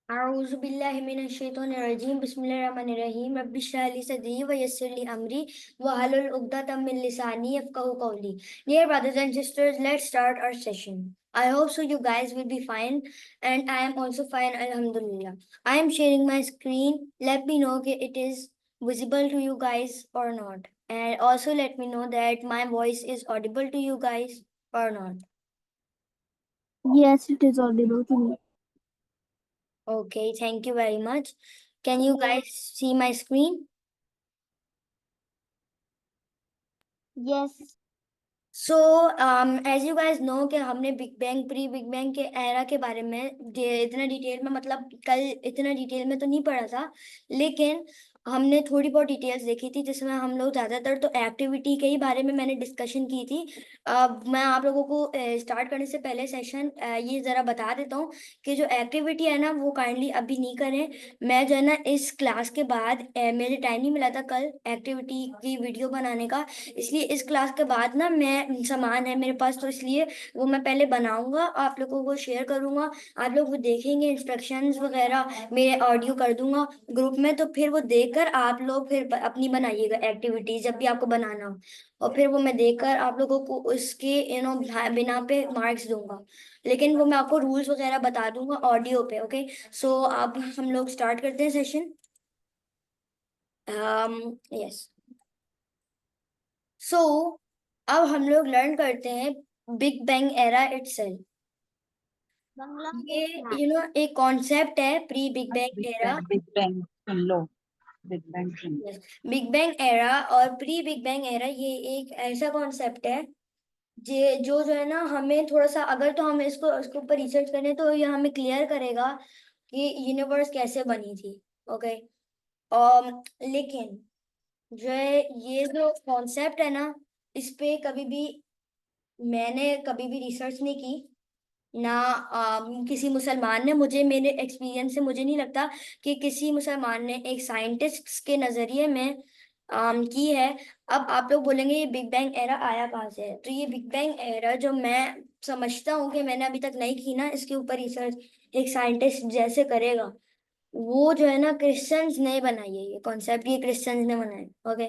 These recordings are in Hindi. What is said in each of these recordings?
अऊज़ु बिल्लाहि मिनश शैतानिर रजीम बिस्मिल्लाहिर रहमानिर रहीम रब्बि इश्रह ली सदरी व यस्सिर ली अमरी वहलुल उक़दतम मिन लिसानी यफ़क़हू क़ौली. Dear brothers and sisters, let's start our session. I hope so you guys will be fine and I am also fine, alhamdulillah. I am sharing my screen. Let me know if it is visible to you guys or not. And also let me know that my voice is audible to you guys or not. Yes, it is audible to me. Okay, thank you very much. Can you guys see my screen? Yes. So as you guys know कि हमने big bang pre big bang के एरा के बारे में इतना डिटेल में मतलब कल इतना डिटेल में तो नहीं पढ़ा था, लेकिन हमने थोड़ी बहुत डिटेल्स देखी थी जिसमें हम लोग ज़्यादातर तो एक्टिविटी के ही बारे में मैंने डिस्कशन की थी. मैं आप लोगों को स्टार्ट करने से पहले सेशन ये ज़रा बता देता हूँ कि जो एक्टिविटी है ना वो काइंडली अभी नहीं करें. मैं जो है ना इस क्लास के बाद मुझे टाइम नहीं मिला था कल एक्टिविटी की वीडियो बनाने का, इसलिए इस क्लास के बाद ना मैं सामान है मेरे पास तो इसलिए वो मैं पहले बनाऊंगा, आप लोगों को शेयर करूंगा, आप लोग वो देखेंगे, इंस्ट्रक्शंस वगैरह मेरे ऑडियो कर दूंगा ग्रुप में, तो फिर वो देखकर आप लोग फिर अपनी बनाइएगा एक्टिविटीज जब भी आपको बनाना हो, और फिर वो मैं देखकर आप लोगों को उसके बिना पे मार्क्स दूंगा. लेकिन वो मैं आपको रूल्स वगैरह बता दूंगा ऑडियो पे. ओके, सो अब हम लोग स्टार्ट करते हैं सेशन. यस. सो अब हम लोग लर्न करते हैं बिग बैंग एरा इटसेल्फ. ये एक कॉन्सेप्ट है pre big bang era. Big bang सुन लो. बिग बैंग सुन लो. बिग बैंग एरा और प्री बिग बैंग एरा ये एक ऐसा कॉन्सेप्ट है जो है ना हमें थोड़ा सा, अगर तो हम इसको ऊपर रिसर्च करें तो ये हमें क्लियर करेगा कि यूनिवर्स कैसे बनी थी. ओके. और लेकिन जो है ये जो कॉन्सेप्ट है ना, इस पे कभी भी मैंने कभी भी रिसर्च नहीं की ना. किसी मुसलमान ने, मुझे मेरे एक्सपीरियंस से मुझे नहीं लगता कि किसी मुसलमान ने एक साइंटिस्ट के नज़रिए में की है. अब आप लोग बोलेंगे ये बिग बैंग एरा आया कहाँ से है, तो ये बिग बैंग एरा जो मैं समझता हूँ कि मैंने अभी तक नहीं की ना इसके ऊपर रिसर्च एक साइंटिस्ट जैसे करेगा, वो जो है ना क्रिश्चियंस ने बनाई है ये कॉन्सेप्ट, ये क्रिश्चियंस ने बनाया. ओके.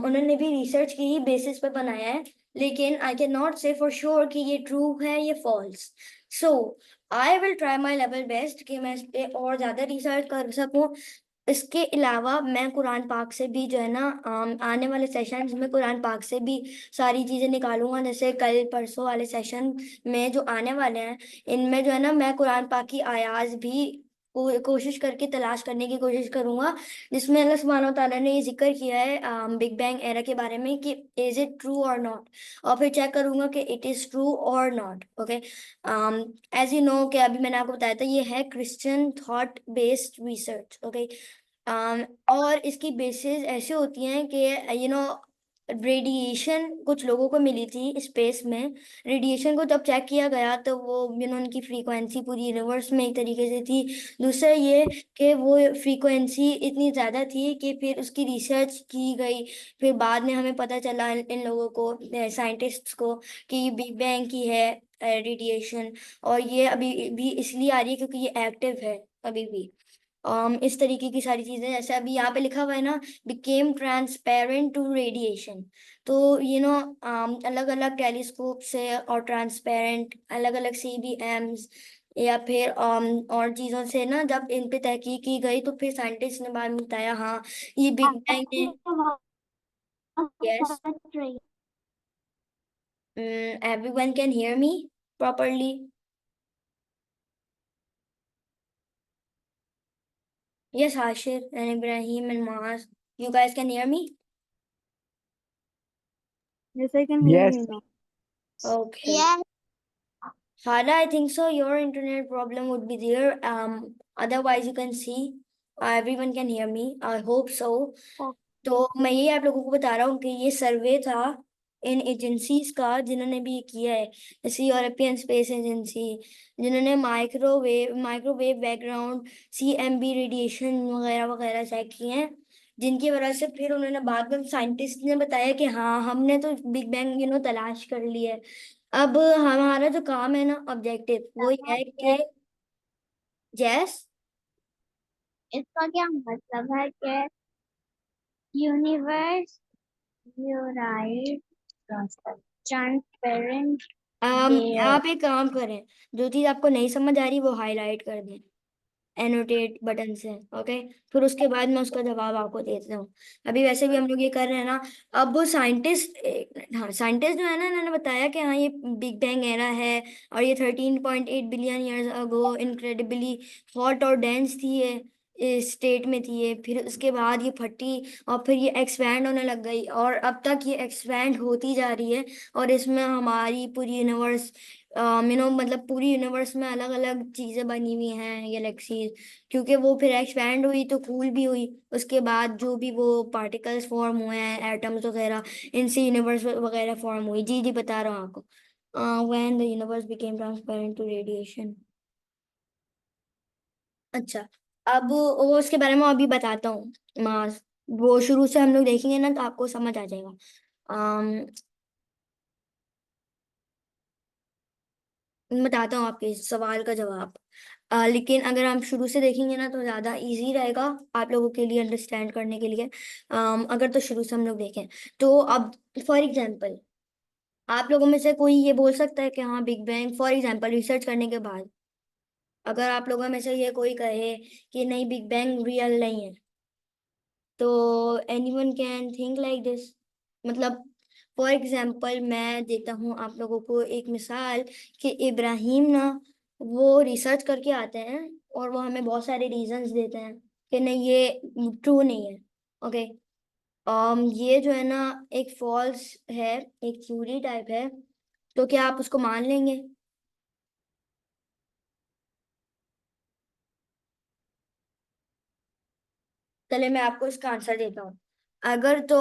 उन्होंने भी रिसर्च की ही बेसिस पे बनाया है, लेकिन I can not say for sure कि ये ट्रू है ये false. So I will try my level best कि मैं इस पे और ज़्यादा रिसर्च कर सकूं. इसके अलावा मैं कुरान पाक से भी जो है ना आने वाले सेशंस में कुरान पाक से भी सारी चीज़ें निकालूंगा. जैसे कल परसों वाले सेशन में जो आने वाले हैं इनमें जो है ना मैं कुरान पाक की आयाज भी कोशिश करके तलाश करने की कोशिश करूंगा जिसमें अल्लाह सुब्हानहू तआला ने ये जिक्र किया है बिग बैंग एरा के बारे में कि इज इट ट्रू और नॉट, और फिर चेक करूंगा कि इट इज़ ट्रू और not. Okay. As you know कि अभी मैंने आपको बताया था ये है Christian thought based research. Okay. और इसकी बेसिस ऐसे होती हैं कि रेडिएशन कुछ लोगों को मिली थी स्पेस में. रेडिएशन को जब चेक किया गया तो वो उनकी फ्रीक्वेंसी पूरी यूनिवर्स में एक तरीके से थी. दूसरा ये कि वो फ्रीक्वेंसी इतनी ज़्यादा थी कि फिर उसकी रिसर्च की गई. फिर बाद में हमें पता चला इन लोगों को, साइंटिस्ट्स को, कि ये बिग बैंग की है रेडिएशन, और ये अभी भी इसलिए आ रही है क्योंकि ये एक्टिव है अभी भी. इस तरीके की सारी चीज़ें, जैसे अभी यहाँ पे लिखा हुआ है ना बिकेम ट्रांसपेरेंट टू रेडिएशन, तो अलग अलग टेलीस्कोप से और ट्रांसपेरेंट अलग अलग CBMs या फिर और चीज़ों से ना जब इन पे तहकीक की गई तो फिर साइंटिस्ट ने बाद में बताया हाँ ये बिग बैंग ने. Yes. Everyone can hear me properly? Yes, Ashir and Ibrahim and Maaz, you guys can hear me? Yes, I can hear Yes. you now. Okay. Yes. Hala, I think so. Your internet problem would be there. Otherwise, you can see. Everyone can hear me. I hope so. तो मैं ये आप लोगों को बता रहा हूँ कि ये सर्वे था इन एजेंसीज का जिन्होंने भी ये किया है, जैसे यूरोपियन स्पेस एजेंसी, जिन्होंने माइक्रोवेव बैकग्राउंड CMB रेडिएशन वगैरह वगैरह चेक किए हैं, जिनकी वजह से फिर उन्होंने बाद में साइंटिस्ट ने बताया कि हाँ हमने तो बिग बैंग तलाश कर लिया है. अब हमारा जो काम है ना ऑब्जेक्टिव वो ये है कि यस इसका क्या मतलब है कि यूनिवर्स यूराइट ट्रांसपेरेंट आप एक काम करें, जो चीज आपको नहीं समझ आ रही वो हाईलाइट कर दें एनोटेट बटन से। ओके, फिर उसके बाद मैं उसका जवाब आपको देता हूँ। अभी वैसे भी हम लोग ये कर रहे हैं ना। अब वो साइंटिस्ट, हाँ साइंटिस्ट जो है ना, इन्होंने बताया कि हाँ ये बिग बैंग एरा है, और ये 13.8 billion years ago incredibly hot और डेंस थी ये स्टेट में थी ये, फिर उसके बाद ये फटी और फिर ये एक्सपैंड होने लग गई, और अब तक ये एक्सपैंड होती जा रही है। और इसमें हमारी पूरी यूनिवर्स मतलब पूरी यूनिवर्स में अलग अलग चीजें बनी हुई हैं गैलेक्सीज, क्योंकि वो फिर एक्सपैंड हुई तो कूल भी हुई। उसके बाद जो भी वो पार्टिकल्स फॉर्म हुए हैं, एटम्स वगैरह, इनसे यूनिवर्स वगैरह फॉर्म हुई। जी जी बता रहा हूँ आपको। When the universe became transparent to radiation. अच्छा, अब वो उसके बारे में अभी बताता हूँ। मास वो शुरू से हम लोग देखेंगे ना तो आपको समझ आ जाएगा। मैं बताता हूँ आपके इस सवाल का जवाब। लेकिन अगर हम शुरू से देखेंगे ना तो ज़्यादा इजी रहेगा आप लोगों के लिए अंडरस्टैंड करने के लिए। अगर तो शुरू से हम लोग देखें तो अब फॉर एग्जांपल आप लोगों में से कोई ये बोल सकता है कि हाँ big bang, for example research करने के बाद अगर आप लोगों में से ये कोई कहे कि नहीं बिग बैंग रियल नहीं है, तो anyone can think like this. मतलब फॉर एग्जांपल मैं देता हूँ आप लोगों को एक मिसाल कि इब्राहिम ना वो रिसर्च करके आते हैं और वो हमें बहुत सारे रीजंस देते हैं कि नहीं ये ट्रू नहीं है। ओके, ये जो है ना एक फॉल्स है, एक थ्योरी टाइप है, तो क्या आप उसको मान लेंगे? चले मैं आपको इसका आंसर देता हूँ। अगर तो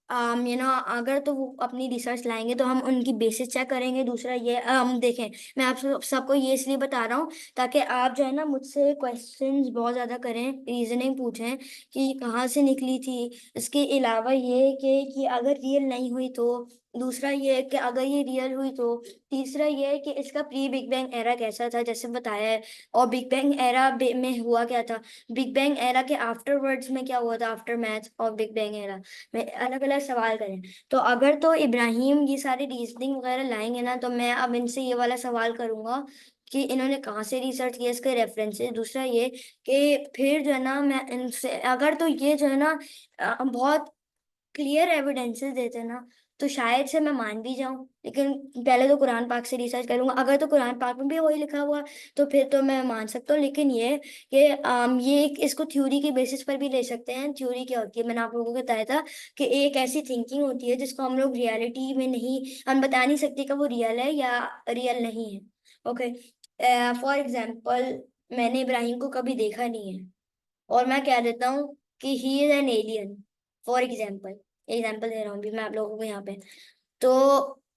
अगर तो वो अपनी रिसर्च लाएंगे तो हम उनकी बेसिस चेक करेंगे। दूसरा ये हम देखें, मैं आप सबको ये इसलिए बता रहा हूँ ताकि आप जो है ना मुझसे क्वेश्चंस बहुत ज़्यादा करें, रीजनिंग पूछें कि कहाँ से निकली थी। इसके अलावा ये कि अगर रियल नहीं हुई तो, दूसरा ये है कि अगर ये रियल हुई तो, तीसरा ये है कि इसका प्री बिग बैंग एरा कैसा था जैसे बताया है, और बिग बैंग एरा में हुआ क्या था, बिग बैंग एरा के आफ्टरवर्ड्स में क्या हुआ था, आफ्टर मैथ और बिग बैंग एरा में। अलग अलग सवाल करें। तो अगर तो इब्राहिम ये सारी रीजनिंग वगैरह लाएंगे ना तो मैं अब इनसे ये वाला सवाल करूंगा कि इन्होंने कहाँ से रिसर्च किया, इसके रेफरेंसेस। दूसरा ये कि फिर जो है ना मैं इनसे अगर तो ये जो है ना बहुत क्लियर एविडेंसेस देते ना तो शायद से मैं मान भी जाऊं, लेकिन पहले तो कुरान पाक से रिसर्च करूंगा। अगर तो कुरान पाक में भी वही लिखा हुआ तो फिर तो मैं मान सकता हूँ। लेकिन ये कि इसको थ्योरी के बेसिस पर भी ले सकते हैं। थ्योरी क्या होती है, मैंने आप लोगों को बताया था कि एक ऐसी थिंकिंग होती है जिसको हम लोग रियलिटी में नहीं, हम बता नहीं सकते कि वो रियल है या रियल नहीं है। ओके, फॉर एग्जाम्पल मैंने इब्राहिम को कभी देखा नहीं है और मैं कह देता हूँ कि he is an alien. For example, example दे रहा हूँ भी मैं आप लोगों को यहाँ पे। तो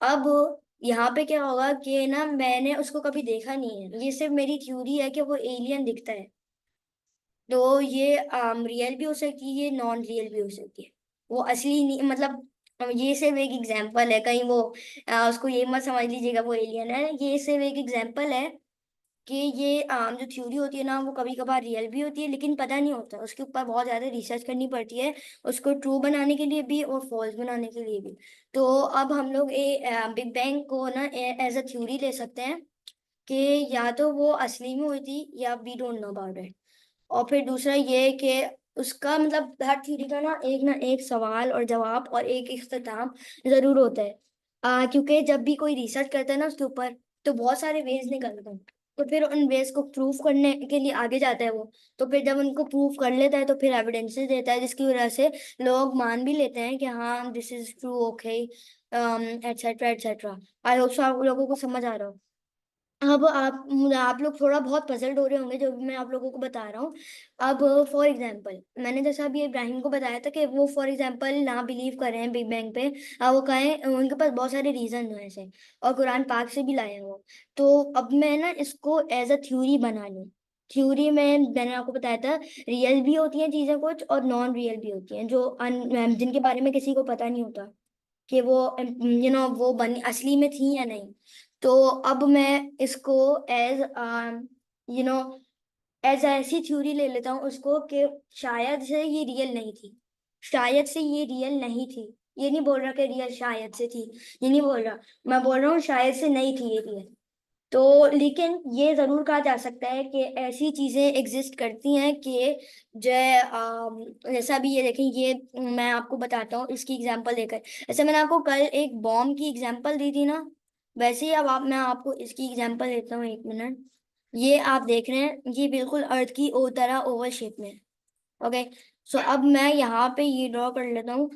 अब यहाँ पे क्या होगा कि ना मैंने उसको कभी देखा नहीं है, ये सिर्फ मेरी थ्योरी है कि वो एलियन दिखता है। तो ये रियल भी हो सकती है, ये नॉन रियल भी हो सकती है। वो असली नहीं, मतलब ये सिर्फ एक एग्जाम्पल है, कहीं वो उसको ये मत समझ लीजिएगा वो एलियन है। ये सिर्फ एक एग्जाम्पल है कि ये जो थ्योरी होती है ना वो कभी कभार रियल भी होती है, लेकिन पता नहीं होता, उसके ऊपर बहुत ज्यादा रिसर्च करनी पड़ती है उसको ट्रू बनाने के लिए भी और फॉल्स बनाने के लिए भी। तो अब हम लोग बिग बैंग को ना एज अ थ्योरी ले सकते हैं कि या तो वो असली में हुई थी या we don't know about it. और फिर दूसरा ये है कि उसका मतलब हर थ्योरी का ना एक सवाल और जवाब और एक इख्तिताम जरूर होता है। क्योंकि जब भी कोई रिसर्च करता है ना उसके ऊपर तो बहुत सारे वेज निकलते हैं, तो फिर उन वेज को प्रूफ करने के लिए आगे जाता है वो। तो फिर जब उनको प्रूफ कर लेता है तो फिर एविडेंसेस देता है जिसकी वजह से लोग मान भी लेते हैं कि हाँ this is true. Okay, etcetera etcetera. I hope so आप लोगों को समझ आ रहा हो। अब आप लोग थोड़ा बहुत पजल्ड हो रहे होंगे जो भी मैं आप लोगों को बता रहा हूँ। अब फॉर एग्जांपल मैंने जैसा अभी इब्राहिम को बताया था कि वो फॉर एग्जांपल ना बिलीव कर रहे हैं बिग बैंग पे, वो कहें उनके पास बहुत सारे रीजन हैं ऐसे, और कुरान पाक से भी लाए हैं वो। तो अब मैं ना इसको एज अ थ्योरी बना लूँ। थ्योरी में मैंने आपको बताया था रियल भी होती हैं चीजें कुछ और नॉन रियल भी होती हैं जो जिनके बारे में किसी को पता नहीं होता कि वो वो बनी असली में थी या नहीं। तो अब मैं इसको एज यू नो ऐसी थ्योरी ले लेता हूँ उसको कि शायद से ये रियल नहीं थी, शायद से ये रियल नहीं थी। ये नहीं बोल रहा कि रियल शायद से थी, ये नहीं बोल रहा, मैं बोल रहा हूँ शायद से नहीं थी ये रियल। तो लेकिन ये जरूर कहा जा सकता है कि ऐसी चीजें एग्जिस्ट करती हैं कि जैसा भी ये देखें, ये मैं आपको बताता हूँ इसकी एग्जांपल देकर। जैसे मैंने आपको कल एक बॉम्ब की एग्जांपल दी थी ना, वैसे ही अब मैं आपको इसकी एग्जांपल देता हूँ, 1 मिनट। ये आप देख रहे हैं, ये बिल्कुल अर्थ की तरह ओवल शेप में है। ओके, सो अब मैं यहाँ पे ये ड्रॉ कर लेता हूँ।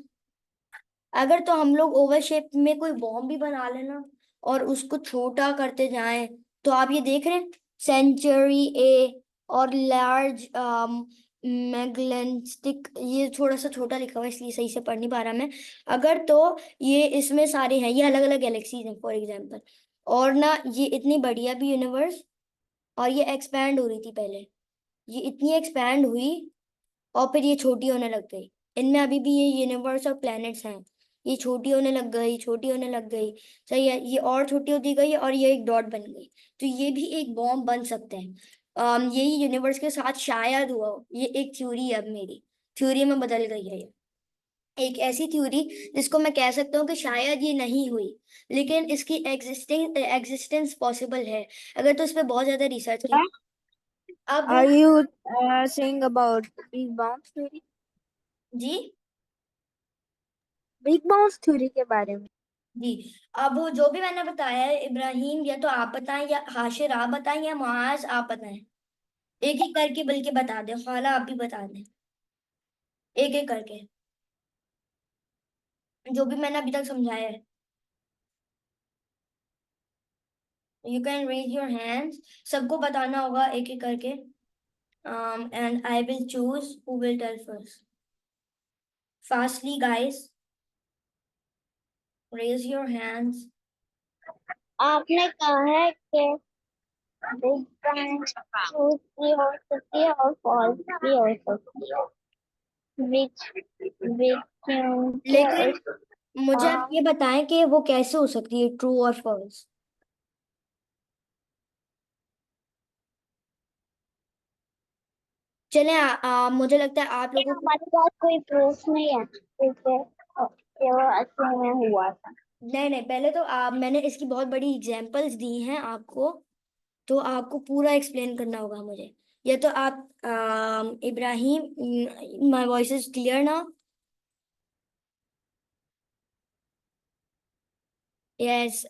अगर तो हम लोग ओवल शेप में कोई बॉम्ब भी बना लेना और उसको छोटा करते जाएं, तो आप ये देख रहे हैं सेंचुरी ए और लार्ज मैग्नेटिक, ये थोड़ा सा छोटा लिखा हुआ है इसलिए सही से पढ़ नहीं पा रहा मैं। अगर तो ये इसमें सारे हैं, ये अलग अलग गैलेक्सीज हैं फॉर एग्जांपल, और ना ये इतनी बढ़िया भी यूनिवर्स, और ये एक्सपैंड हो रही थी पहले, ये इतनी एक्सपैंड हुई और फिर ये छोटी होने लग गई। इनमें अभी भी ये यूनिवर्स और प्लैनेट्स हैं, ये छोटी होने लग गई, छोटी होने लग गई। सही है, ये और छोटी होती गई और ये एक डॉट बन गई। तो ये भी एक बॉम्ब बन सकते हैं। यही यूनिवर्स के साथ शायद हुआ हो। ये एक थ्योरी है, अब मेरी थ्योरी में बदल गई है ये। एक ऐसी थ्योरी जिसको मैं कह सकता हूँ कि शायद ये नहीं हुई, लेकिन इसकी एग्जिस्टेंस पॉसिबल है अगर तो इस पे बहुत ज्यादा रिसर्च की। अब Are you saying about Big Bang theory? Ji, Big Bang theory के बारे में? जी, अब जो भी मैंने बताया है इब्राहिम, या तो आप बताएं, या हाशिर आप बताएं, या मुआज आप बताएं। एक एक करके बल्कि बता दें, खाला आप भी बता दें, एक एक करके जो भी मैंने अभी तक समझाया है। You can raise your hands, सबको बताना होगा एक एक करके। And I will choose who will tell first. Fastly guys, raise your hands. आपने कहा है कि बिग बैंग ट्रूथ भी हो सकती है और फॉल्स भी हो सकती है। विच विच क्योंकि लेकिन मुझे आप ये बताएं कि वो कैसे हो सकती है, ट्रू और फॉल्स। चले मुझे लगता है आप लोगों को, हमारे पास कोई प्रूफ नहीं है कि वो असली में हुआ था। नहीं नहीं, पहले तो मैंने इसकी बहुत बड़ी एग्जांपल्स दी हैं आपको, तो आपको पूरा एक्सप्लेन करना होगा मुझे। या तो आप Ibrahim, my voice is clear ना? Yes,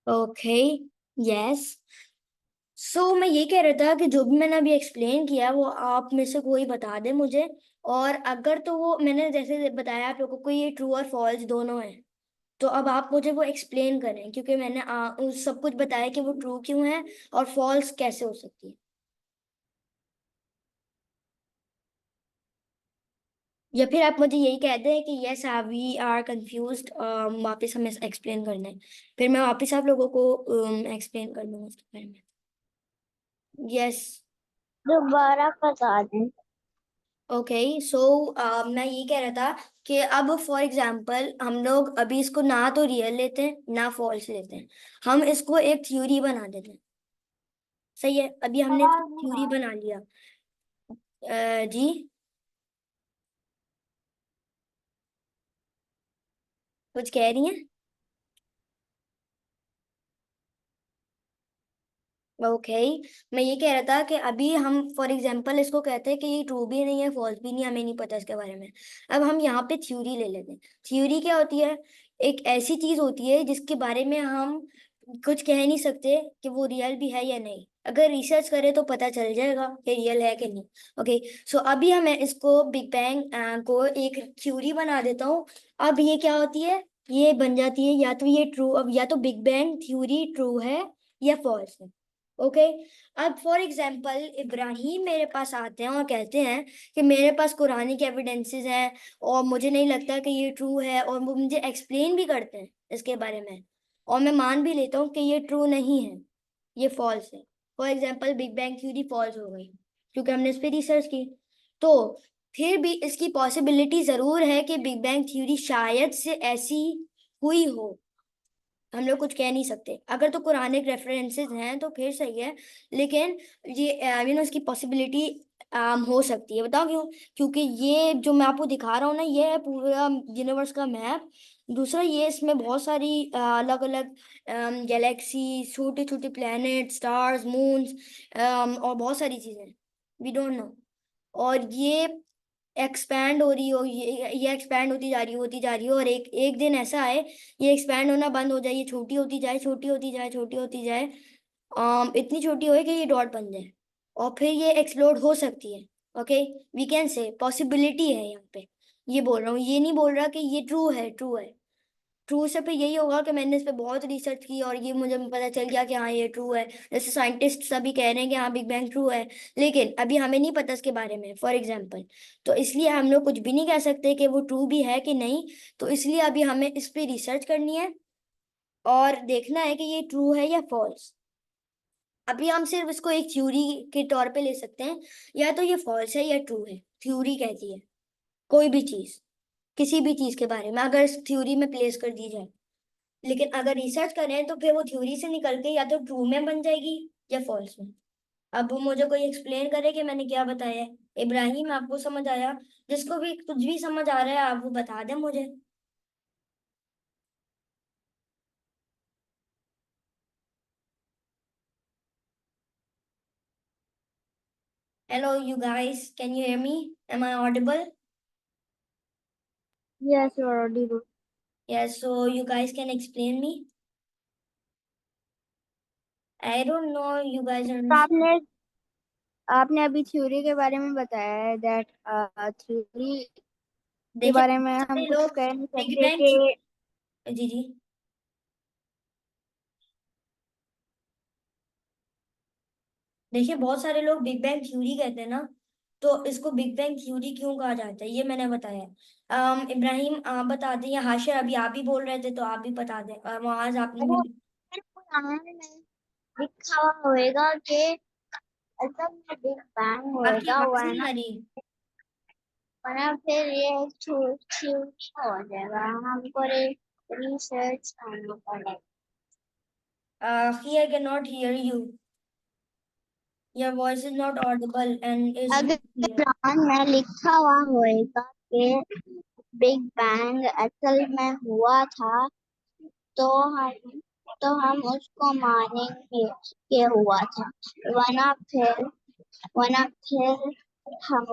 okay, yes. सो मैं ये कह रहा था कि जो भी मैंने अभी एक्सप्लेन किया वो आप में से कोई बता दे मुझे। और अगर तो वो मैंने जैसे बताया आप लोगों को ये ट्रू और फॉल्स दोनों है, तो अब आप मुझे वो एक्सप्लेन करें, क्योंकि मैंने उस सब कुछ बताया कि वो ट्रू क्यों है और फॉल्स कैसे हो सकती है। या फिर आप मुझे यही कहते हैं कि यस वी आर कंफ्यूज्ड, वापस हमें एक्सप्लेन करना है, फिर मैं वापस आप लोगों को एक्सप्लेन कर दूंगा उसके बारे में। यस, दोबारा बता दें। ओके। सो मैं ये कह रहा था कि अब फॉर एग्जांपल हम लोग अभी इसको ना तो रियल लेते हैं ना फॉल्स लेते हैं, हम इसको एक थ्योरी बना देते हैं। सही है, अभी हमने थ्योरी बना लिया। जी, कुछ कह रही हैं? ओके, मैं ये कह रहा था कि अभी हम फॉर एग्जांपल इसको कहते हैं कि ये ट्रू भी नहीं है फॉल्स भी नहीं है, हमें नहीं पता इसके बारे में। अब हम यहाँ पे थ्योरी ले लेते हैं। थ्योरी क्या होती है? एक ऐसी चीज होती है जिसके बारे में हम कुछ कह नहीं सकते कि वो रियल भी है या नहीं, अगर रिसर्च करें तो पता चल जाएगा कि रियल है कि नहीं। ओके, सो अभी हम इसको बिग बैंग को एक थ्योरी बना देता हूँ। अब ये क्या होती है, ये बन जाती है या तो ये ट्रू, अब या तो बिग बैंग थ्योरी ट्रू है या फॉल्स है। ओके, अब फॉर एग्जाम्पल इब्राहिम मेरे पास आते हैं और कहते हैं कि मेरे पास कुरानिक एविडेंसेस हैं और मुझे नहीं लगता कि ये ट्रू है, और वो मुझे एक्सप्लेन भी करते हैं इसके बारे में, और मैं मान भी लेता हूँ कि ये ट्रू नहीं है, ये फॉल्स है। For example big bang theory false हो गई क्योंकि हमने इस पर रिसर्च की। तो फिर भी इसकी पॉसिबिलिटी जरूर है कि बिग बैंग थ्योरी शायद से ऐसी हुई हो, हम लोग कुछ कह नहीं सकते। अगर तो कुरानिक रेफरेंसेस हैं तो फिर सही है, लेकिन ये इसकी पॉसिबिलिटी हो सकती है। बताओ क्यों? क्योंकि ये जो मैं आपको दिखा रहा हूँ ना, ये है पूरा यूनिवर्स का मैप। दूसरा, ये इसमें बहुत सारी अलग अलग गैलेक्सी, छोटे छोटे प्लैनेट, स्टार्स, मून्स और बहुत सारी चीजें वी डोंट नो। और ये एक्सपैंड हो रही हो, ये एक्सपैंड होती जा रही हो, और एक एक दिन ऐसा आए ये एक्सपैंड होना बंद हो जाए, ये छोटी होती जाए, छोटी होती जाए, छोटी होती जाए, इतनी छोटी हो कि ये डॉट बन जाए, और फिर ये एक्सप्लोड हो सकती है। Okay, we can say possibility है यहाँ पे, ये बोल रहा हूँ, ये नहीं बोल रहा कि ये ट्रू है, ट्रू है। ट्रू से फिर यही होगा कि मैंने इस पे बहुत रिसर्च की और ये मुझे पता चल गया कि हाँ ये ट्रू है। जैसे साइंटिस्ट सभी कह रहे हैं कि हाँ बिग बैंग ट्रू है, लेकिन अभी हमें नहीं पता इसके बारे में, फॉर एग्जाम्पल। तो इसलिए हम लोग कुछ भी नहीं कह सकते कि वो ट्रू भी है कि नहीं। तो इसलिए अभी हमें इस पे रिसर्च करनी है और देखना है कि ये ट्रू है या फॉल्स। अभी हम सिर्फ इसको एक थ्योरी के तौर पे ले सकते हैं, या तो ये फॉल्स है या ट्रू है। थ्योरी कहती है कोई भी चीज, किसी भी चीज के बारे में अगर इस थ्योरी में प्लेस कर दी जाए। लेकिन अगर रिसर्च करें तो फिर वो थ्योरी से निकल के या तो ट्रू में बन जाएगी या फॉल्स में। अब वो मुझे कोई एक्सप्लेन करे कि मैंने क्या बताया है। इब्राहिम, आपको समझ आया? जिसको भी कुछ भी समझ आ रहा है आप वो बता दें मुझे। Hello you guys, can you hear me? Am I audible? Yes, you are audible. Yes, so you guys can explain me. I don't know you guys तो आपने आपने अभी थ्योरी के बारे में बताया है दैट थ्योरी के देखिए बारे में बहुत हम सारे कुछ लोग कह नहीं बिग सकते बैंग, कि जी जी, देखिए बहुत सारे लोग बिग बैंग थ्योरी कहते हैं ना, तो इसको बिग बैंग थ्योरी क्यों कहा जाता है ये मैंने बताया। इब्राहिम आप बता दें, या हाशिर अभी आप ही बोल रहे थे तो आप भी बता दें, और मुआज आपने अगर भी। कुरान में लिखा हुआ होएगा कि असल में बिग बैंग आपकी होएगा, आवाज नहीं वरना आ रही। वरना फिर ये थ्योरी हो जाएगा, हमको रिसर्च करना पड़ेगा। Here I cannot hear you. Your voice is not audible and is अगर not clear. कुरान में लिखा हुआ होएगा कि बिग बैंग असल में हुआ था, तो हम उसको मानेंगे कि हुआ था। वरना फिर वरना फिर हम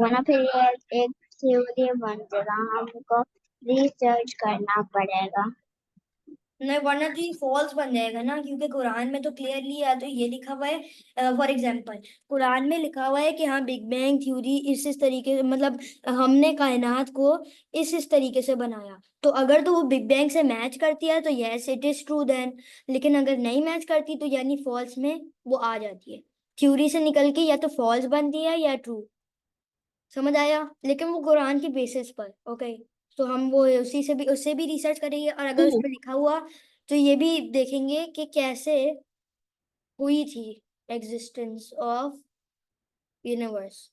वरना फिर ये एक थ्योरी बन जाएगा, हमको रिसर्च करना पड़ेगा। नहीं, वरना तो ये फॉल्स बन जाएगा ना, क्योंकि कुरान में तो क्लियरली या तो ये लिखा हुआ है, फॉर एग्जांपल कुरान में लिखा हुआ है कि हाँ बिग बैंग थ्योरी इस तरीके से, मतलब हमने कायनात को इस तरीके से बनाया। तो अगर तो वो बिग बैंग से मैच करती है तो yes it is true then, लेकिन अगर नहीं मैच करती तो यानी फॉल्स में वो आ जाती है। थ्योरी से निकल के या तो फॉल्स बनती है या ट्रू। समझ आया? लेकिन वो कुरान की बेसिस पर। ओके, तो हम वो उसी से भी, उससे भी रिसर्च करेंगे, और अगर उस पर लिखा हुआ तो ये भी देखेंगे कि कैसे हुई थी एग्जिस्टेंस ऑफ यूनिवर्स।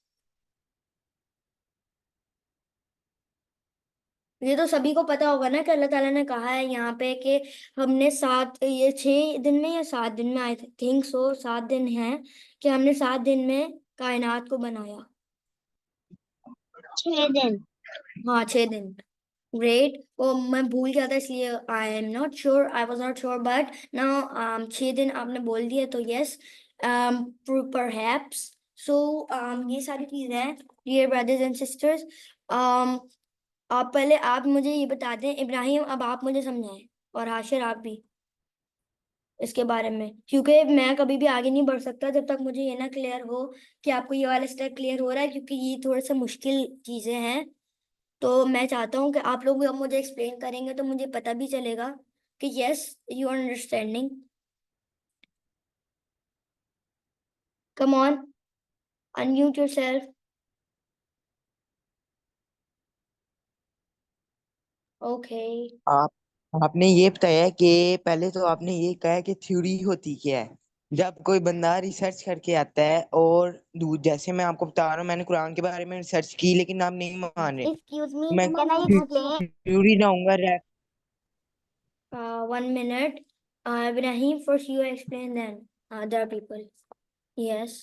ये तो सभी को पता होगा ना कि अल्लाह ताला ने कहा है यहाँ पे कि हमने सात, ये 6 दिन में या 7 दिन में, आई थिंक सो 7 दिन है, कि हमने 7 दिन में कायनात को बनाया। 6 दिन। हाँ 6 दिन। ग्रेट, वो मैं भूल गया था इसलिए I am not sure, I was not sure, but now 6 दिन आपने बोल दिया तो यस, परहैप्स। सो ये सारी चीजें हैं डियर ब्रदर्स एंड सिस्टर्स। आप पहले आप मुझे ये बता दें इब्राहिम, अब आप मुझे समझाएं, और हाशिर आप भी इसके बारे में, क्योंकि मैं कभी भी आगे नहीं बढ़ सकता जब तक मुझे ये ना क्लियर हो कि आपको ये वाला स्टेप क्लियर हो रहा है, क्योंकि ये थोड़े से मुश्किल चीजें हैं। तो मैं चाहता हूँ कि आप लोग भी अब मुझे एक्सप्लेन करेंगे तो मुझे पता भी चलेगा कि yes you are understanding. Come on, unmute yourself. Okay. आप आपने ये बताया कि पहले तो आपने ये कहा कि थ्योरी होती क्या है। जब कोई बंदा रिसर्च करके आता है और जैसे मैं आपको बता रहा हूँ, मैंने कुरान के बारे में रिसर्च की लेकिन आप नहीं मान रहे, Excuse me, तो मैं can I explain? थ्योरी लाऊंगा। 1 minute. Ibrahim, first you explain, then other people. Yes.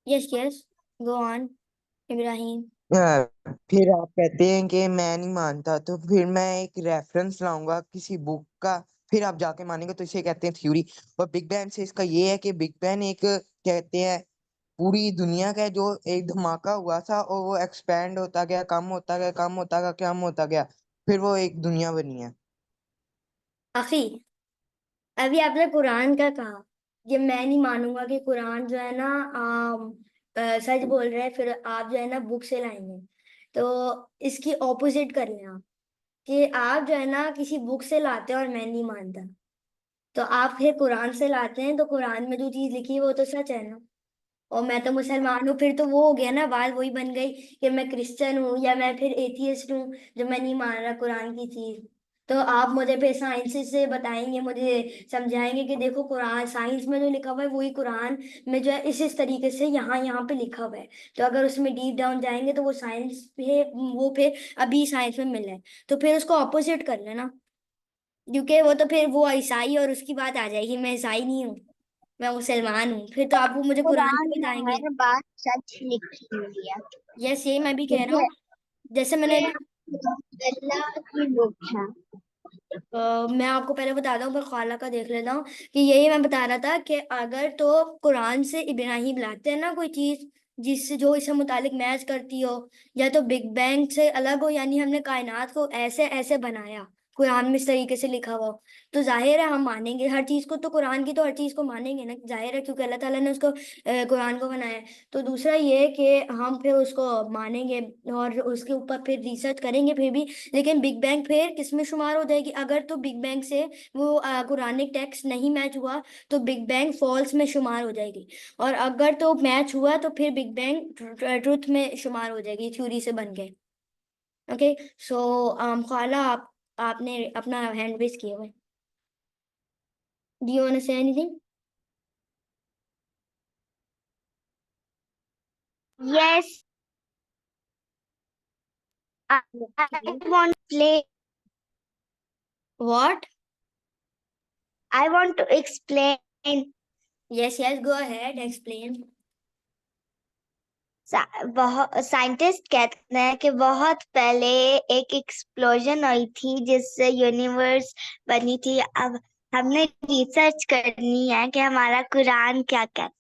Yes. Go on, Ibrahim. फिर आप कहते हैं कि मैं नहीं मानता, तो फिर मैं एक रेफरेंस लाऊंगा किसी बुक का, फिर आप जाके मानेंगे, तो इसे कहते हैं थ्योरी। और बिग बैंग से इसका ये है कि बिग बैंग एक कहते हैं पूरी दुनिया का जो एक धमाका हुआ था और वो एक्सपैंड होता गया, कम होता गया, कम होता गया, कम होता गया, फिर वो एक दुनिया बनी है। अखी, अभी आपने कुरान का कहा, ये मैं नहीं मानूंगा कि कुरान जो है ना सच बोल रहे हैं, फिर आप जो है ना बुक से लाएंगे। तो इसकी ऑपोजिट कर लें आप, कि आप जो है ना किसी बुक से लाते हैं और मैं नहीं मानता, तो आप फिर कुरान से लाते हैं, तो कुरान में जो चीज लिखी है वो तो सच है ना। और मैं तो मुसलमान हूँ, फिर तो वो हो गया ना, बात वही बन गई कि मैं क्रिश्चियन हूँ या मैं फिर एथियस्ट हूँ जो मैं नहीं मान रहा कुरान की चीज। तो आप मुझे फिर साइंस से बताएंगे, मुझे समझाएंगे कि देखो कुरान साइंस में जो लिखा हुआ है वही कुरान में जो है इस तरीके से यहाँ यहाँ पे लिखा हुआ है। तो अगर उसमें डीप डाउन जाएंगे तो वो साइंस पे, वो फिर अभी साइंस में मिला है, तो फिर उसको ऑपोजिट कर लेना। क्योंकि वो तो फिर वो ईसाई और उसकी बात आ जाएगी, मैं ईसाई नहीं हूँ, मैं मुसलमान हूँ, फिर तो आपको मुझे कुरान कुरान से में बताएंगे। हर बात सच लिखी हुई है, यस, ये मैं भी कह ठीक रहा है? हूँ। जैसे मैंने ये अल्लाह की बुक है। मैं आपको पहले बताता हूँ, फिर खाला का देख लेता हूँ। कि यही मैं बता रहा था कि अगर तो कुरान से इब्राहिम लाते हैं ना कोई चीज जिससे जो इससे मुतालिक मैच करती हो, या तो बिग बैंग से अलग हो, यानी हमने कायनात को ऐसे ऐसे बनाया, कुरान में इस तरीके से लिखा हुआ हो, तो जाहिर है हम मानेंगे हर चीज को, तो कुरान की तो हर चीज को मानेंगे ना, जाहिर है, क्योंकि अल्लाह ताला ने उसको कुरान को बनाया है। तो दूसरा ये कि हम फिर उसको मानेंगे और उसके ऊपर फिर रिसर्च करेंगे फिर भी। लेकिन बिग बैंग फिर किसमें शुमार हो जाएगी? अगर तो बिग बैंग से वो कुरानिक टेक्स्ट नहीं मैच हुआ, तो बिग बैंग फॉल्स में शुमार हो जाएगी। और अगर तो मैच हुआ तो फिर बिग बैंग ट्रुथ में शुमार हो जाएगी, थ्योरी से बन के। ओके। सो खाला, आपने अपना हैंड रेज किया हुआ है। Do you want to say anything? Yes, I want to play. What? I want to explain. Yes, go ahead, explain. बहुत साइंटिस्ट कहते हैं कि बहुत पहले एक एक्सप्लोजन हुई थी जिससे यूनिवर्स बनी थी। अब हमने रिसर्च करनी है कि हमारा कुरान क्या कहता है।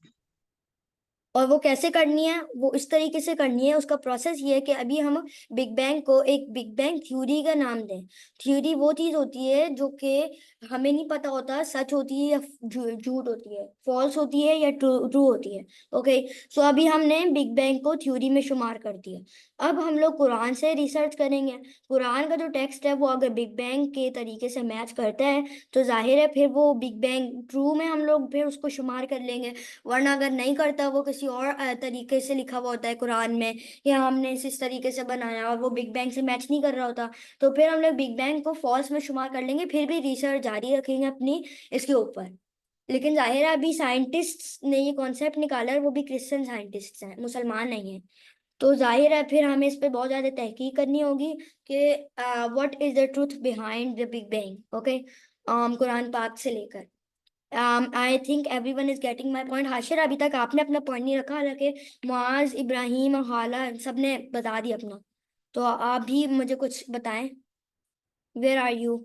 और वो कैसे करनी है? वो इस तरीके से करनी है, उसका प्रोसेस ये है कि अभी हम बिग बैंग को एक बिग बैंग थ्योरी का नाम दें। थ्योरी वो चीज होती है जो कि हमें नहीं पता होता सच होती है या झूठ होती है, फॉल्स होती है या ट्रू ट्रू होती है। ओके। सो अभी हमने बिग बैंग को थ्योरी में शुमार कर दिया। अब हम लोग कुरान से रिसर्च करेंगे। कुरान का जो टेक्स्ट है वो अगर बिग बैंग के तरीके से मैच करता है, तो जाहिर है फिर वो बिग बैंग ट्रू में हम लोग फिर उसको शुमार कर लेंगे। वरना अगर नहीं करता, वो किसी और तरीके से लिखा हुआ होता है कुरान में, या हमने इस तरीके से बनाया और वो बिग बैंग से मैच नहीं कर रहा होता, तो फिर हम लोग बिग बैंग को फॉल्स में शुमार कर लेंगे, फिर भी रिसर्च जारी रखेंगे अपनी इसके ऊपर। लेकिन जाहिर है अभी साइंटिस्ट ने ये कॉन्सेप्ट निकाला है, वो भी क्रिश्चियन साइंटिस्ट हैं, मुसलमान नहीं है। तो जाहिर है फिर हमें इस पे बहुत ज्यादा तहकीक करनी होगी कि what is the truth behind the big bang. Okay. Quran पाक से लेकर I think everyone is getting my point. Hashir, अभी तक आपने अपना पॉइंट नहीं रखा, हालांकि मुआज, इब्राहिम और हाला सबने बता दिया अपना। तो आप भी मुझे कुछ बताएं। Where are you?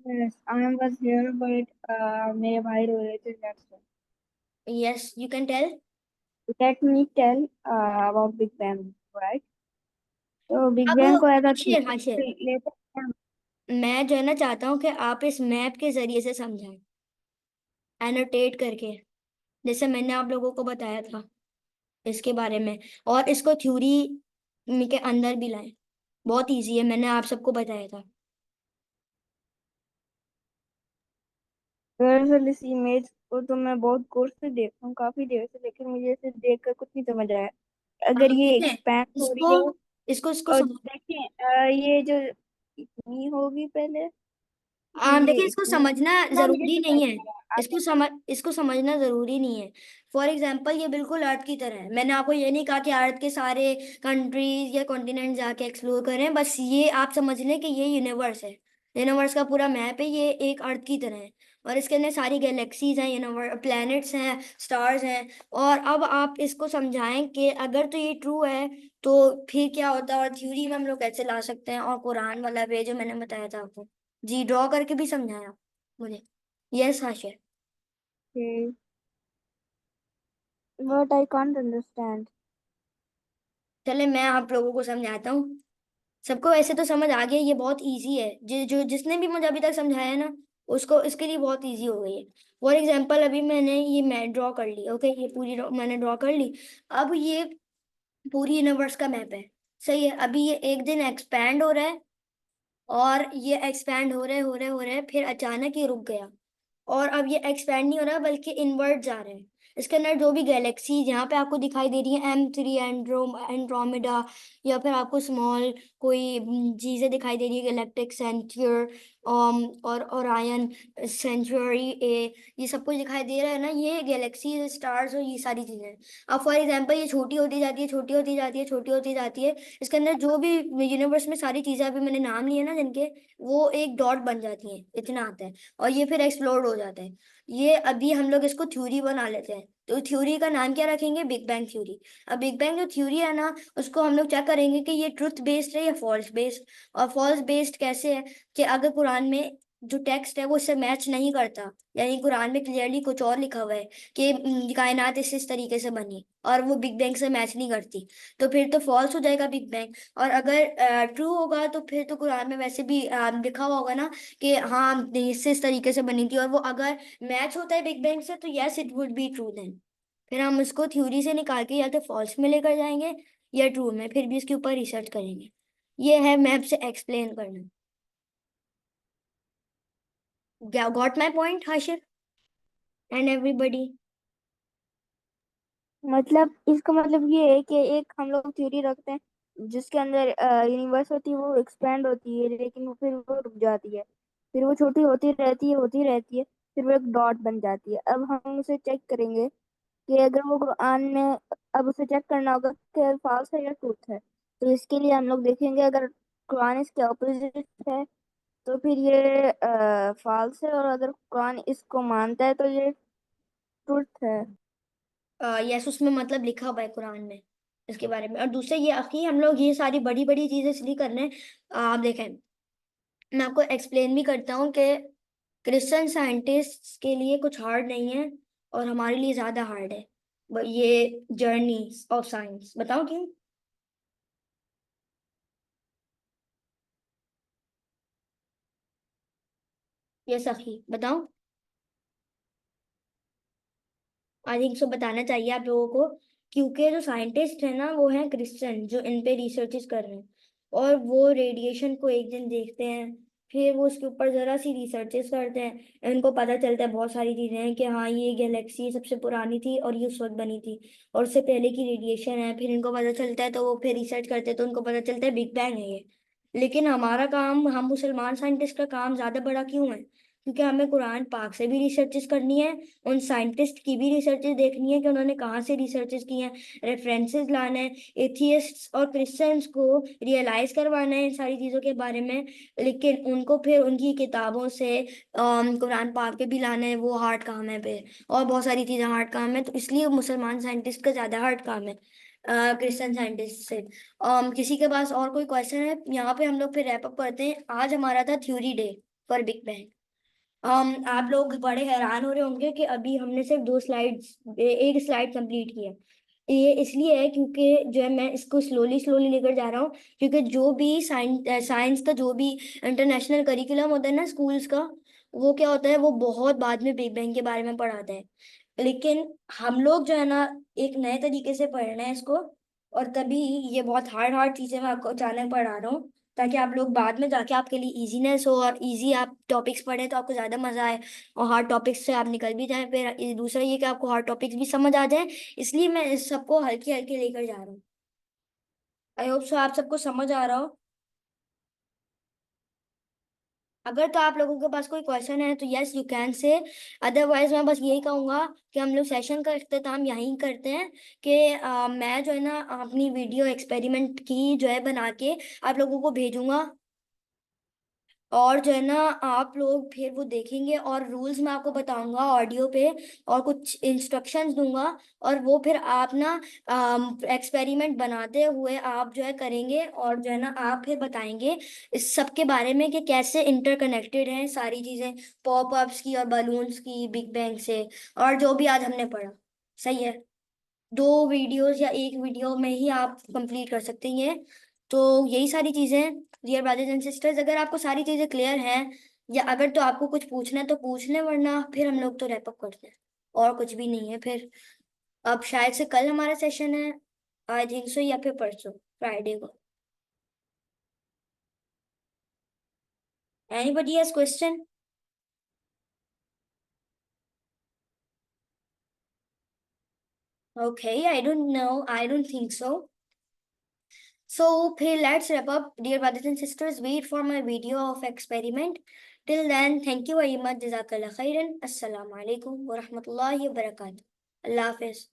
Yes, I was here, but मेरे भाई रो रहे थे, that's why. Yes, you can tell. Let me tell about Big Bang, right? तो बिग अब बैंग को ऐसा हाशिर, हाशिर, लेते हैं हम। मैं जो है ना चाहता हूँ कि आप इस मैप के जरिए से समझाएं, एनोटेट करके, जैसे मैंने आप लोगों को बताया था इसके बारे में, और इसको थ्योरी के अंदर भी लाएं। बहुत इजी है, मैंने आप सबको बताया था। दरअसल इस इमेज को तो मैं बहुत गौर से देख रहा हूँ, काफी देर से, लेकिन मुझे इसे देख कर कुछ नहीं समझ आया। अगर ये देखें, एक्सपैंड हो इसको रही है, इसको इसको और समझ। देखें ये जो इतनी होगी पहले, देखिए, कि इसको समझना मैम ये जरूरी तो नहीं सही है। है आप। इसको समझना जरूरी नहीं है। फॉर एग्जाम्पल, ये बिल्कुल अर्थ की तरह है। मैंने आपको ये नहीं कहा कि अर्थ के सारे कंट्रीज या कॉन्टिनेंट जाके एक्सप्लोर करें, बस ये आप समझ लें कि ये यूनिवर्स है। यूनिवर्स का पूरा मैप है, ये एक अर्थ की तरह है। और इसके अंदर सारी गैलेक्सीज हैं, यूनिवर्स, प्लैनेट्स हैं, स्टार्स हैं। और अब आप इसको समझाएं कि अगर तो ये ट्रू है तो फिर क्या होता है, और थ्योरी में हम लोग कैसे ला सकते हैं, और कुरान वाला वे जो मैंने बताया था आपको, जी ड्रॉ करके भी समझाया मुझे। Yes Hashir. Okay, but I can't understand. चले मैं आप लोगों को समझाता हूँ। सबको वैसे तो समझ आ गया, ये बहुत इजी है। जिसने भी मुझे अभी तक समझाया है ना, उसको इसके लिए बहुत इजी हो गई है। फॉर एग्जाम्पल, अभी मैंने ये मैं ड्रॉ कर ली, ओके, ये पूरी मैंने ड्रॉ कर ली। अब ये पूरी यूनिवर्स का मैप है, सही है। अभी ये एक दिन एक्सपैंड हो रहा है, और ये एक्सपैंड हो रहे फिर अचानक ये रुक गया। और अब ये एक्सपैंड नहीं हो रहा बल्कि इनवर्ट जा रहे हैं। इसके अंदर जो भी गैलेक्सी यहाँ पे आपको दिखाई दे रही है, M3 एंड्रोमेडा, या फिर आपको स्मॉल कोई चीजें दिखाई दे रही है, गैलेक्टिक सेंचुर, और ओरायन सेंचुरी ए, ये सब कुछ दिखाई दे रहा है ना, ये गैलेक्सी, स्टार्स और ये सारी चीजें। अब फॉर एग्जांपल, ये छोटी होती जाती है, छोटी होती जाती है, छोटी होती जाती है। इसके अंदर जो भी यूनिवर्स में सारी चीजें अभी मैंने नाम लिए ना जिनके, वो एक डॉट बन जाती हैं, इतना आता है। और ये फिर एक्सप्लोड हो जाता है। ये अभी हम लोग इसको थ्योरी बना लेते हैं, तो थ्योरी का नाम क्या रखेंगे, बिग बैंग थ्योरी। अब बिग बैंग जो थ्योरी है ना, उसको हम लोग चेक करेंगे कि ये ट्रुथ बेस्ड है या फॉल्स बेस्ड। और फॉल्स बेस्ड कैसे है, कि अगर कुरान में जो टेक्स्ट है वो इससे मैच नहीं करता, यानी कुरान में क्लियरली कुछ और लिखा हुआ है कि कायनात इस तरीके से बनी, और वो बिग बैंग से मैच नहीं करती, तो फिर तो फॉल्स हो जाएगा बिग बैंग। और अगर ट्रू होगा तो फिर तो कुरान में वैसे भी लिखा हुआ होगा ना कि हाँ इससे इस तरीके से बनी थी, और वो अगर मैच होता है बिग बैंग से, तो yes it would be true then. फिर हम उसको थ्योरी से निकाल के या तो फॉल्स में लेकर जाएंगे या ट्रू में, फिर भी इसके ऊपर रिसर्च करेंगे। ये है मैप से एक्सप्लेन करना। Got my point Hashir and everybody? मतलब इसका मतलब ये है कि एक हम लोग थ्योरी रखते हैं जिसके अंदर यूनिवर्स होती है, वो एक्सपैंड होती है, लेकिन वो फिर वो रुक जाती है, फिर वो छोटी होती रहती है, फिर वो एक डॉट बन जाती है। अब हम उसे चेक करेंगे कि अगर वो कुरान में, अब उसे चेक करना होगा कि फॉल्स है या ट्रूथ है। तो इसके लिए हम लोग देखेंगे, अगर कुरान इसके ऑपोजिट है तो फिर ये फॉल्स है, और अगर कुरान इसको मानता है तो ये ट्रूथ है। यस, उसमें मतलब लिखा हुआ है कुरान में इसके बारे में। और दूसरा ये अखी, हम लोग ये सारी बड़ी बड़ी चीजें इसलिए कर रहे हैं, आप देखें, मैं आपको एक्सप्लेन भी करता हूँ कि क्रिश्चियन साइंटिस्ट के लिए कुछ हार्ड नहीं है, और हमारे लिए ज्यादा हार्ड है ये जर्नी ऑफ साइंस। बताओ क्यों? ये सखी बताओ। आई थिंक सो बताना चाहिए आप लोगों को, क्योंकि जो साइंटिस्ट है ना वो है क्रिश्चियन, जो इन पे रिसर्चेस कर रहे हैं। और वो रेडिएशन को एक दिन देखते हैं, फिर वो उसके ऊपर जरा सी रिसर्चेस करते हैं, उनको पता चलता है बहुत सारी चीजें हैं कि हाँ ये गैलेक्सी सबसे पुरानी थी और ये उस वक्त बनी थी, और उससे पहले की रेडिएशन है। फिर इनको पता चलता है तो वो फिर रिसर्च करते हैं, तो उनको पता चलता है बिग बैंग है ये। लेकिन हमारा काम, हम मुसलमान साइंटिस्ट का काम ज्यादा बड़ा क्यों है, क्योंकि हमें कुरान पाक से भी रिसर्चेस करनी है, उन साइंटिस्ट की भी रिसर्चेस देखनी है कि उन्होंने कहाँ से रिसर्चेस की हैं, रेफरेंसेस लाना है, एथियस्ट्स और क्रिश्चियंस को रियलाइज करवाना है इन सारी चीज़ों के बारे में। लेकिन उनको फिर उनकी किताबों से कुरान पाक पे भी लाना है, वो हार्ड काम है पे। और बहुत सारी चीज़ें हार्ड काम है, तो इसलिए मुसलमान साइंटिस्ट का ज़्यादा हार्ड काम है क्रिश्चियन साइंटिस्ट से। किसी के पास और कोई क्वेश्चन है? यहाँ पे हम लोग फिर रैप अप करते हैं। आज हमारा था theory day for big bang. आप लोग बड़े हैरान हो रहे होंगे कि अभी हमने सिर्फ 2 स्लाइड्स, एक स्लाइड कंप्लीट की है। ये इसलिए है क्योंकि जो है मैं इसको स्लोली स्लोली लेकर जा रहा हूँ, क्योंकि जो भी साइंस का जो भी इंटरनेशनल करिकुलम होता है ना स्कूल्स का, वो क्या होता है, वो बहुत बाद में बिग बैंग के बारे में पढ़ाता है। लेकिन हम लोग जो है ना एक नए तरीके से पढ़ रहे हैं इसको, और तभी ये बहुत हार्ड हार्ड चीजें मैं आपको अचानक पढ़ा रहा हूँ, ताकि आप लोग बाद में जाके आपके लिए इजीनेस हो, और इजी आप टॉपिक्स पढ़ें तो आपको ज़्यादा मज़ा आए, और हार्ड टॉपिक्स से आप निकल भी जाएं। फिर दूसरा ये कि आपको हार्ड टॉपिक्स भी समझ आ जाए, इसलिए मैं इस सबको हल्के हल्के लेकर जा रहा हूँ। आई होप सो आप सबको समझ आ रहा हो। अगर तो आप लोगों के पास कोई क्वेश्चन है तो yes you can say, otherwise मैं बस यही कहूँगा कि हम लोग सेशन का इख्तिताम यहीं करते हैं कि मैं जो है ना अपनी वीडियो एक्सपेरिमेंट की जो है बना के आप लोगों को भेजूंगा, और जो है ना आप लोग फिर वो देखेंगे और रूल्स मैं आपको बताऊंगा ऑडियो पे और कुछ इंस्ट्रक्शंस दूंगा, और वो फिर आप ना एक्सपेरिमेंट बनाते हुए आप जो है करेंगे, और जो है ना आप फिर बताएंगे इस सब के बारे में कि कैसे इंटरकनेक्टेड हैं सारी चीज़ें, पॉपअप्स की और बलून्स की बिग बैंग से, और जो भी आज हमने पढ़ा। सही है, 2 वीडियोस या एक वीडियो में ही आप कंप्लीट कर सकते हैं ये। तो यही सारी चीज़ें डियर ब्रदर्स एंड सिस्टर्स, अगर आपको सारी चीज़ें क्लियर हैं, या अगर तो आपको कुछ पूछना है तो पूछ लें, वरना फिर हम लोग तो रैप अप करते हैं, और कुछ भी नहीं है फिर। अब शायद से कल हमारा सेशन है, आई थिंक सो, या फिर परसों फ्राइडे को। Anybody has question? Okay, I don't no, I don't think so. So, okay, let's wrap up. Dear brothers and sisters, wait for my video of experiment. Till then, thank you very much. Jazakallah khairan. Assalamu alaikum wa rahmatullahi wa barakatuh. Allah Hafiz.